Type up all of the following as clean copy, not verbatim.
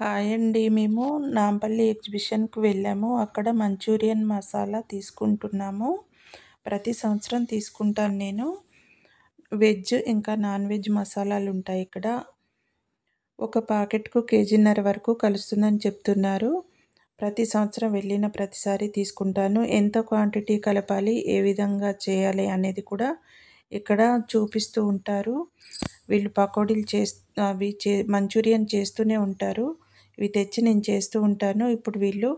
Hi అండి. మేము నాంపల్లి ఎగ్జిబిషన్‌కి వెళ్ళాము. అక్కడ మంచూరియన్ మసాలా తీసుకుంటున్నాము. ప్రతి సంవత్సరం తీసుకుంటాను నేను. వెజ్ ఇంకా నాన్ వెజ్ మసాలాలుంటాయి ఇక్కడ. ఒక ప్యాకెట్‌కు కేజీన్నర వరకు కలుస్తుందని చెప్తున్నారు. ప్రతి సంవత్సరం వెళ్ళిన ప్రతిసారి తీసుకుంటాను. ఎంత క్వాంటిటీ కలపాలి, ఏ విధంగా చేయాలి అనేది కూడా ఇక్కడ చూపిస్తూ ఉంటారు. వీళ్ళు పకోడీలు మంచూరియన్ చేస్తూనే ఉంటారు. ఇవి తెచ్చి నేను చేస్తూ ఉంటాను. ఇప్పుడు వీళ్ళు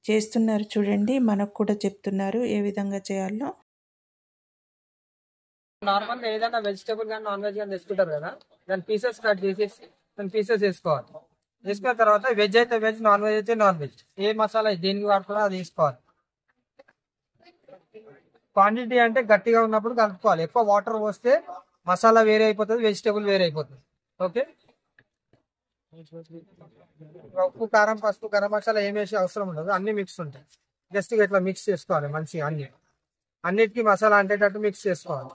చేస్తున్నారు చూడండి. మనకు కూడా చెప్తున్నారు ఏ విధంగా చేయాలో. నార్మల్‌గా ఏదైనా వెజిటబుల్ గాని, నాన్ వెజ్ గాని తెచ్చుకుంటారు కదా! దాన్ని పీసెస్ కట్ చేసేసి దాన్ని పీసెస్ ఏసుకోవాలి. ఏసుకున్న తర్వాత వెజ్ అయితే వెజ్, నాన్ వెజ్ అయితే నాన్ వెజ్. ఏ మసాలా దేనికి వాడుతారో అది ఏసుకోవాలి. క్వాంటిటీ అంటే గట్టిగా ఉన్నప్పుడు కలుపుకోవాలి. ఎక్కువ వాటర్ పోస్తే మసాలా వేరే అయిపోతుంది, వెజిటబుల్ వేరే అయిపోతుంది. ఓకే. ఉప్పు, కారం, పసుపు, గరం మసాలా ఏం వేసే అవసరం ఉండదు. అన్ని మిక్స్ ఉంటాయి. జస్ట్ ఇట్లా మిక్స్ చేసుకోవాలి మంచిగా అన్నిటికీ మసాలా అంటేటట్టు మిక్స్ చేసుకోవాలి.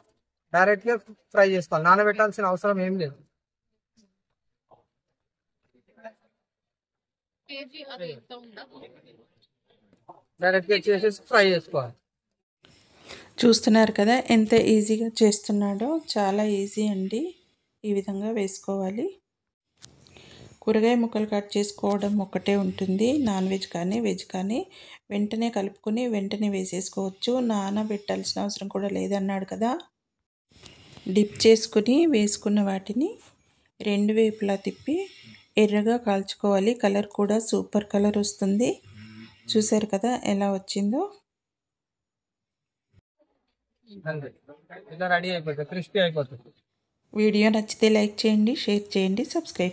డైరెక్ట్ గా ఫ్రై చేసుకోవాలి. నానబెట్టాల్సిన అవసరం ఏం లేదు. డైరెక్ట్ గా చేసేసి ఫ్రై చేసుకోవాలి. చూస్తున్నారు కదా ఎంత ఈజీగా చేస్తున్నాడో. చాలా ఈజీ అండి. ఈ విధంగా వేసుకోవాలి. కూరగాయ ముక్కలు కట్ చేసుకోవడం ఒక్కటే ఉంటుంది. నాన్ వెజ్ కానీ వెజ్ కానీ వెంటనే కలుపుకొని వెంటనే వేసేసుకోవచ్చు. నానబెట్టాల్సిన అవసరం కూడా లేదన్నాడు కదా. డిప్ చేసుకుని వేసుకున్న వాటిని రెండు వైపులా తిప్పి ఎర్రగా కాల్చుకోవాలి. కలర్ కూడా సూపర్ కలర్ వస్తుంది. చూసారు కదా ఎలా వచ్చిందో. ఇలా రెడీ అయిపోతుంది, క్రిస్పీ అయిపోతుంది. వీడియో నచ్చితే లైక్ చేయండి, షేర్ చేయండి, సబ్స్క్రైబ్